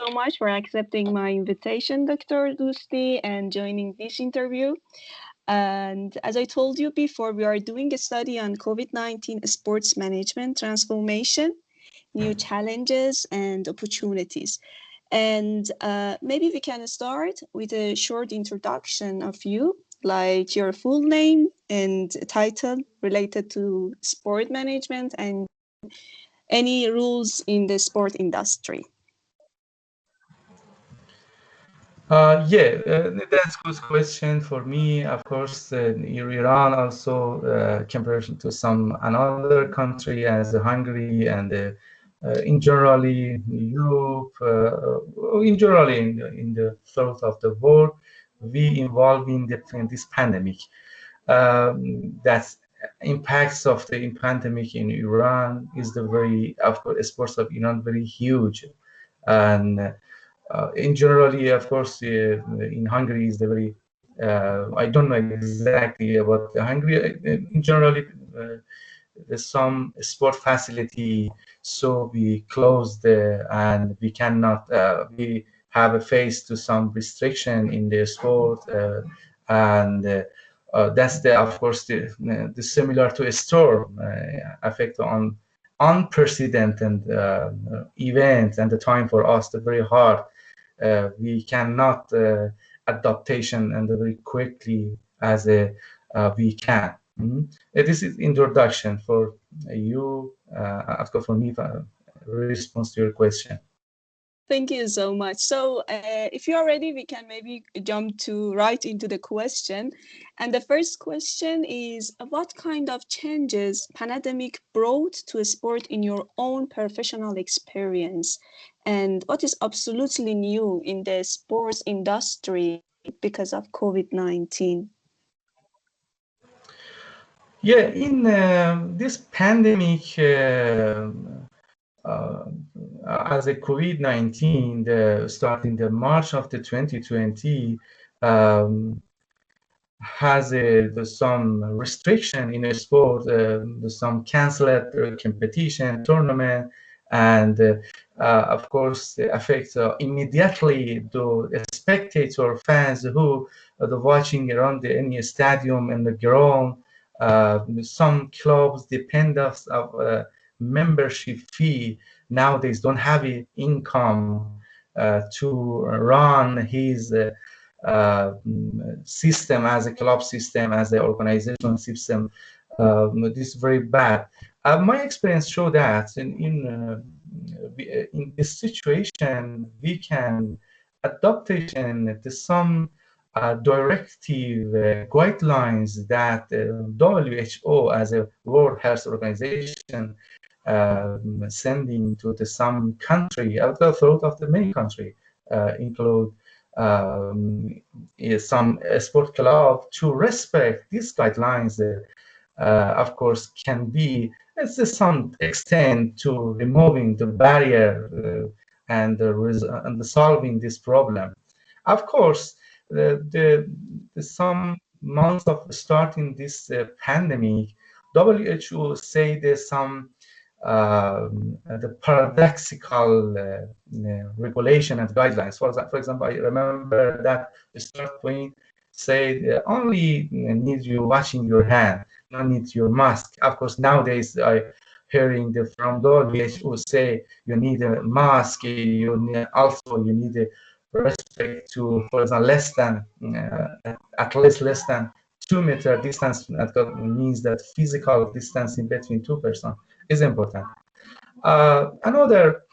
so much for accepting my invitation, Dr. Dosti, and joining this interview. And as I told you before, we are doing a study on COVID-19 sports management transformation, new challenges and opportunities. And maybe we can start with a short introduction of you, like your full name and title related to sport management and any rules in the sport industry. That's a good question for me. Of course, Iran also comparison to some another country as Hungary and in generally Europe, in generally in the south of the world, we involved in this pandemic. That's impacts of the pandemic in Iran is the very, of course, sports of Iran very huge, and in generally, of course, in Hungary is the very. I don't know exactly about the Hungary. In generally, there's some sport facility, so we closed and we cannot. We have a face to some restriction in the sport, and that's the, of course, the similar to a storm effect on unprecedented events, and the time for us the very hard. We cannot adaptation and very quickly as we can. This is introduction for you, after for me, response to your question. Thank you so much. So if you are ready, we can maybe jump to right into the question. And the first question is, what kind of changes pandemic brought to a sport in your own professional experience? And what is absolutely new in the sports industry because of COVID-19? Yeah, in this pandemic, as a COVID-19, starting the March of the 2020, has some restriction in a sport, some canceled competition, tournament, and of course, affects immediately the spectator fans who are watching around any stadium and the ground. Some clubs depend of membership fee nowadays don't have income to run his system as a club system, as an organization system. This is very bad. My experience show that in this situation we can adaptation to some directive guidelines that WHO as a World Health Organization sending to some country, out of the main country, include some sport club to respect these guidelines. Of course, can be to some extent to removing the barrier and solving this problem. Of course, the some months of starting this pandemic, WHO say there's some the paradoxical regulation and guidelines. For example, I remember that the start point say only need you washing your hand, no need your mask. Of course, nowadays I hearing from the WHO say you need a mask. You need a respect to, for example, less than at least less than 2 meter distance. That means that physical distancing between two persons is important. Another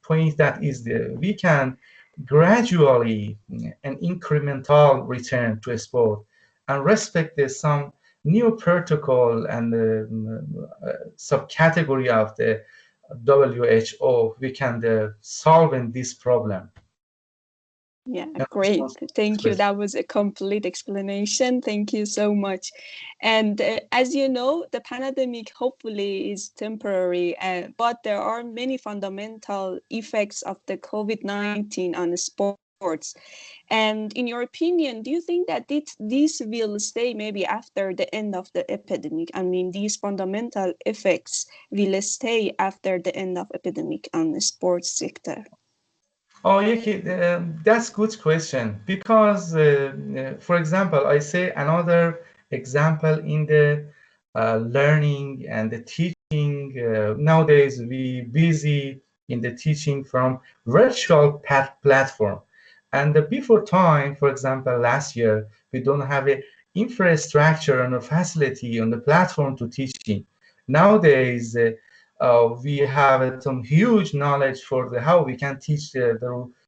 point that is we can gradually an incremental return to a sport and respect some new protocol and subcategory of the WHO. We can solve in this problem. Yeah, great. Thank you. That was a complete explanation. Thank you so much. And as you know, the pandemic hopefully is temporary, but there are many fundamental effects of the COVID-19 on the sports. And in your opinion, do you think that this will stay maybe after the end of the epidemic? I mean, these fundamental effects will stay after the end of epidemic on the sports sector? Oh, okay, that's good question because, for example, I say another example in the learning and the teaching. Nowadays, we busy in the teaching from virtual platform, and before time, for example, last year we don't have a infrastructure and a facility on the platform to teaching. Nowadays, we have some huge knowledge for how we can teach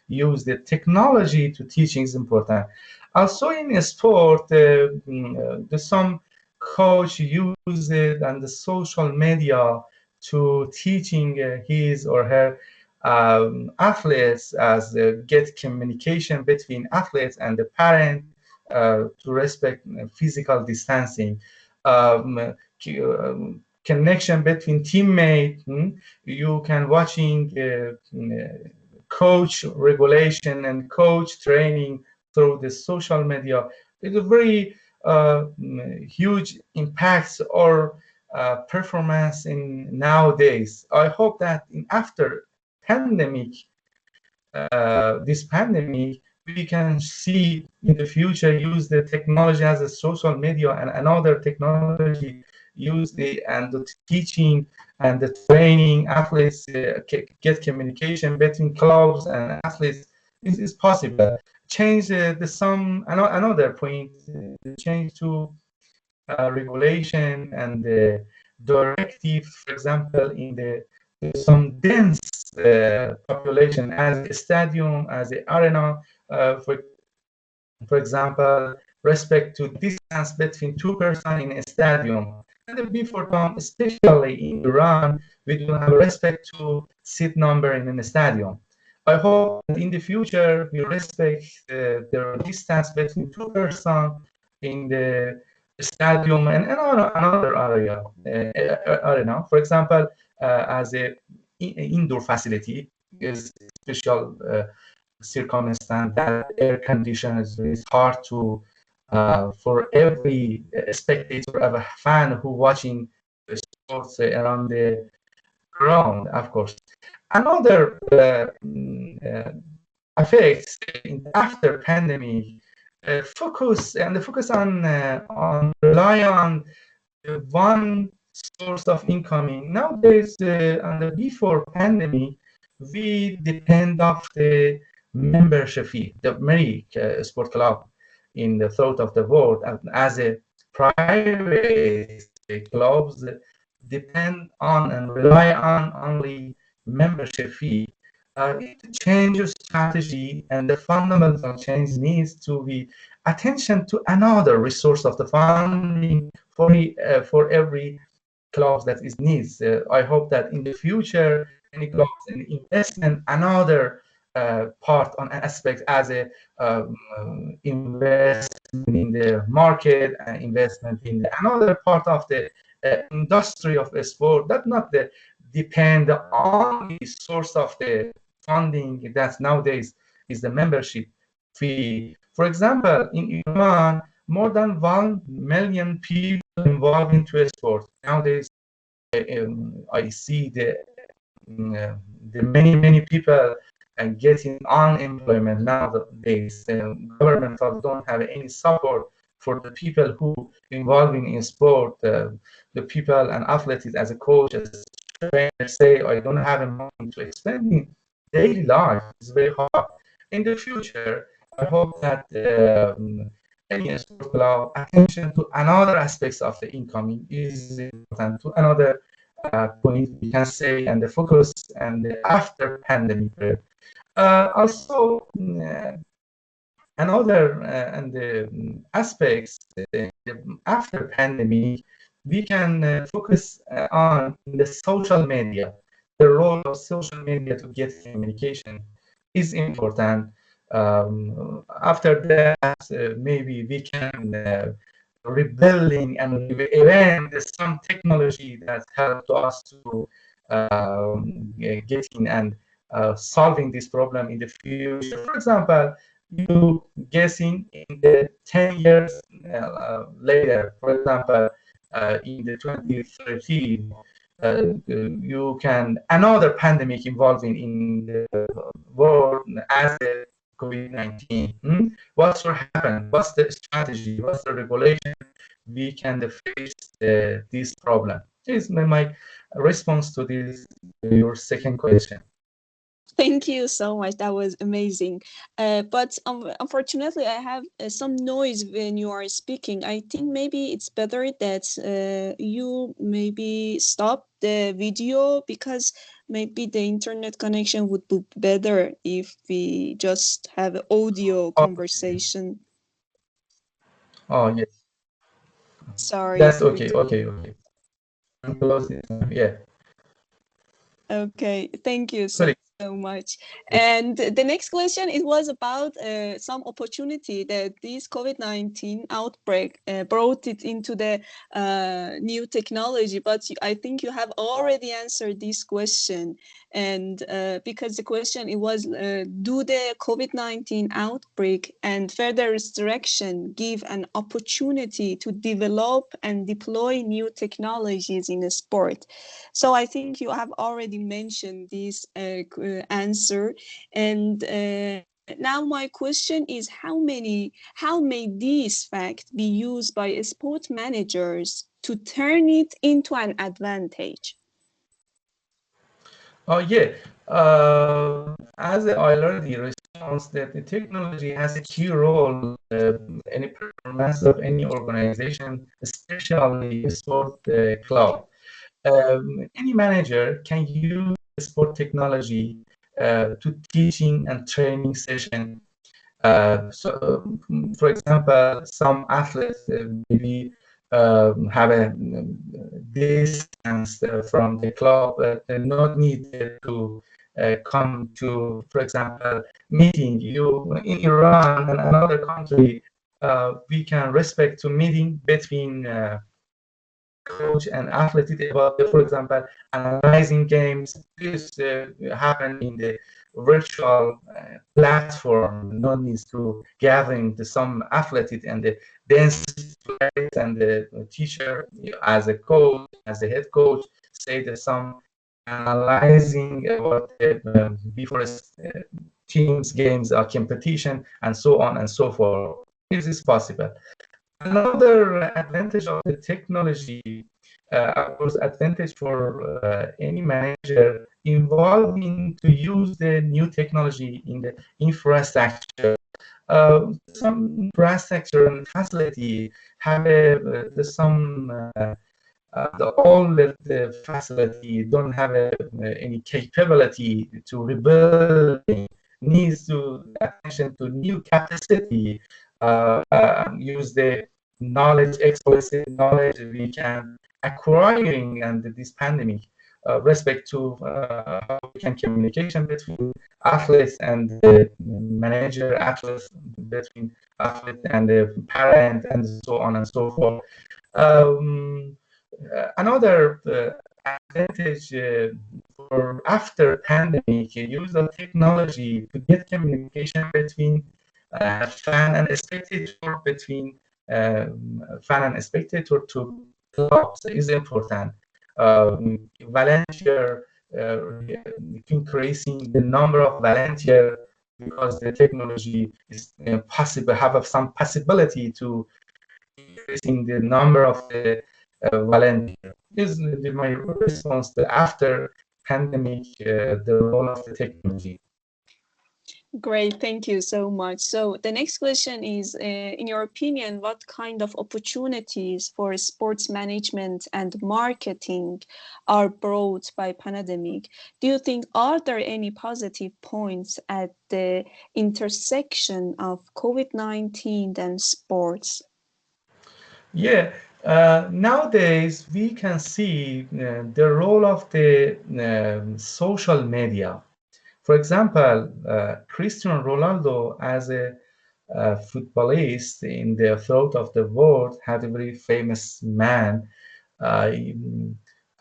use the technology to teaching is important. Also in sport, some coach use it and the social media to teaching his or her athletes as get communication between athletes and the parent to respect physical distancing. Connection between teammate. You can watching coach regulation and coach training through the social media. It's a very huge impacts or performance in nowadays. I hope that in after pandemic, this pandemic, we can see in the future use the technology as a social media and another technology use the and the teaching and the training athletes get communication between clubs and athletes is possible. Change the some another point, change to regulation and the directive, for example, in the some dense population as a stadium, as an arena, for example, respect to distance between two persons in a stadium. And before time, especially in Iran, we don't have respect to seat number in a stadium. I hope that in the future we respect the distance between two persons in the stadium and another arena. For example, as a indoor facility is special circumstance that air conditions is hard to for every spectator of a fan who watching sports around the ground, of course. Another effects after pandemic focus on rely on one source of incoming. Nowadays, on the before pandemic, we depend of the membership fee, the many sport club in the throughout of the world, and as a private clubs depend on and rely on only membership fee. It changes strategy and the fundamental change needs to be attention to another resource of the funding for every clubs that is needs. I hope that in the future, any clubs and investment another part on aspect as a investment in the market, investment in another part of the industry of the sport that not the depend on the source of the funding that nowadays is the membership fee. For example, in Iran, more than 1 million people involved into a sport. Nowadays, I see the many people getting unemployment nowadays. Government don't have any support for the people who involving in sport. The people and athletes as a coach, as a trainer say, I don't have money to expanding daily life. It's very hard. In the future, I hope that any sport club attention to another aspects of the incoming is important to another point we can say and the focus and the after pandemic period. Also, another and the aspects after pandemic, we can focus on the social media. The role of social media to get communication is important. After that, maybe we can rebuilding and event some technology that helped us to getting and solving this problem in the future. For example, you guessing in the 10 years later, for example, in the 2030, you can another pandemic involving in the world as the COVID-19. What should happen? What's the strategy? What's the regulation we can face this problem? This is my response to this your second question. Thank you so much. That was amazing. But unfortunately, I have some noise when you are speaking. I think maybe it's better that you maybe stop the video, because maybe the internet connection would be better if we just have audio Okay. conversation. Oh, yes. Sorry That's for okay. this. Okay. Okay. I'm closing. Yeah. Okay, thank you so Please. much. And the next question, it was about some opportunity that this COVID-19 outbreak brought it into the new technology. But I think you have already answered this question. And because the question, it was, do the COVID-19 outbreak and further restriction give an opportunity to develop and deploy new technologies in a sport? So I think you have already mentioned this answer. And now my question is, how may this fact be used by sport managers to turn it into an advantage? Oh, yeah. As I already response that the technology has a key role in the performance of any organization, especially a sport club. Any manager can use sport technology to teaching and training session. For example, some athletes maybe have a distance from the club, not needed to come to, for example, meeting. You in Iran and another country, we can respect to meeting between coach and athlete about, for example, analyzing games. This happen in the virtual platform. No need to gathering the some athlete and the dance players and the teacher as a coach, as a head coach, say that some analyzing about the before teams, games, or competition, and so on and so forth. This is possible. Another advantage of the technology, of course, advantage for any manager involving to use the new technology in the infrastructure. Some infrastructure and facility have some all the facility don't have any capability to rebuild, needs to attention to new capacity, use the knowledge, explicit knowledge we can acquiring under this pandemic, respect to how we can communication between athletes and the manager, athletes between athlete and the parent, and so on and so forth. Um, Another advantage for after pandemic, use of technology to get communication between fan and spectator, between fan and spectator to clubs is important. Volunteer, increasing the number of volunteer, because the technology is possible, have some possibility to increasing the number of the volunteer. Is my response to after pandemic, the role of the technology. Great, thank you so much. So the next question is, in your opinion, what kind of opportunities for sports management and marketing are brought by pandemic? Do you think, are there any positive points at the intersection of COVID-19 and sports? Yeah, nowadays we can see the role of the social media. For example, Cristiano Ronaldo, as a footballist in the throat of the world, had a very famous man. Uh,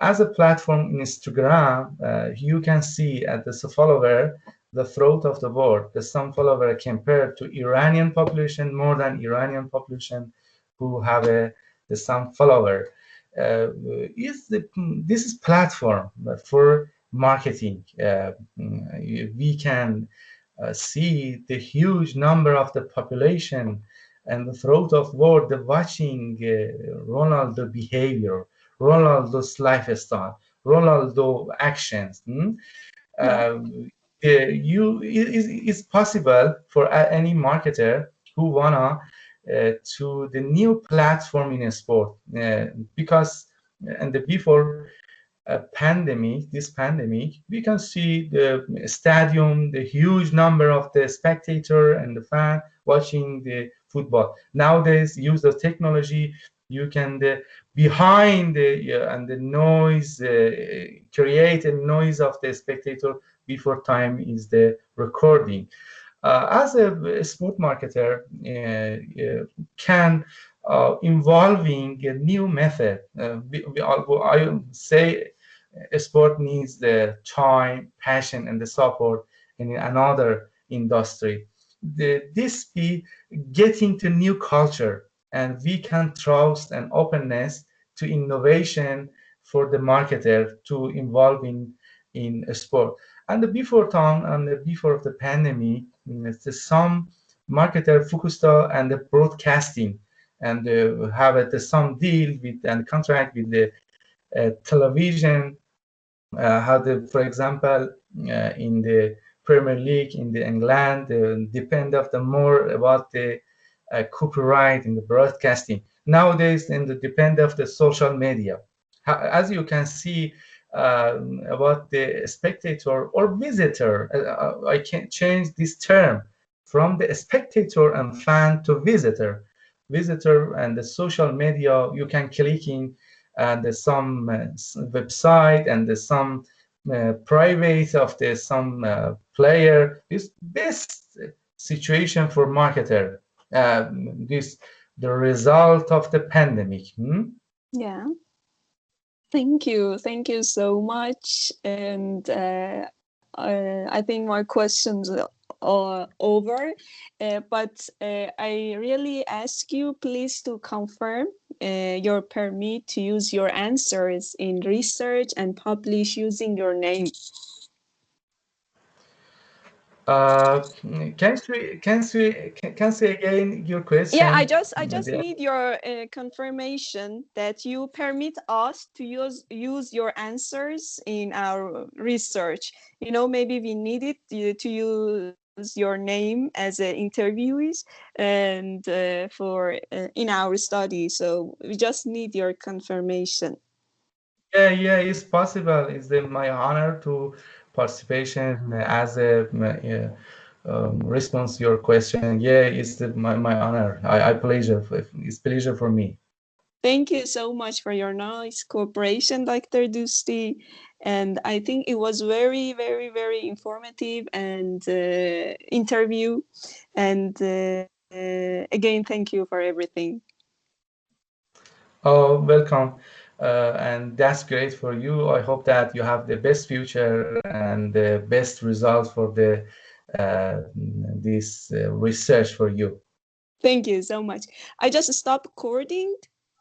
as a platform, Instagram, you can see at the follower the throat of the world. The some follower compared to Iranian population, more than Iranian population who have a the some follower. this is platform for marketing. We can see the huge number of the population and throughout of world watching Ronaldo behavior, Ronaldo's lifestyle, Ronaldo actions. Yeah. Uh, it's possible for any marketer who wanna to the new platform in a sport because and the before this pandemic, we can see the stadium, the huge number of the spectator and the fan watching the football. Nowadays, use of technology, you can behind and the noise, create a noise of the spectator before time is the recording. As a sport marketer, can involving a new method. I say sport needs the time, passion, and the support in another industry. This be getting to new culture, and we can trust and openness to innovation for the marketer to involve in a sport. And the before time and the before of the pandemic, some marketer focused on the broadcasting and have some deal with and contract with the television how the, for example, in the Premier League in the England, depend of the more about the copyright in the broadcasting. Nowadays, in the depend of the social media. As you can see about the spectator or visitor, I can change this term from the spectator and fan to visitor. Visitor and the social media, you can click in and there's some website and there's some private of the some player is best situation for marketer this the result of the pandemic. Yeah. Thank you so much. And I think my questions are over. But I really ask you, please, to confirm your permit to use your answers in research and publish using your name. Can say again your question? Yeah, I just need your confirmation that you permit us to use your answers in our research. You know, maybe we need it to use your name as an interviewees and for in our study. So we just need your confirmation. Yeah, it's possible. It's my honor to participation as a response to your question. Yeah, it's my honor. I pleasure. It's pleasure for me. Thank you so much for your nice cooperation, Dr. Dusti. And I think it was very, very, very informative and interview. And again, thank you for everything. Oh, welcome. And that's great for you. I hope that you have the best future and the best results for the this research for you. Thank you so much. I just stopped recording.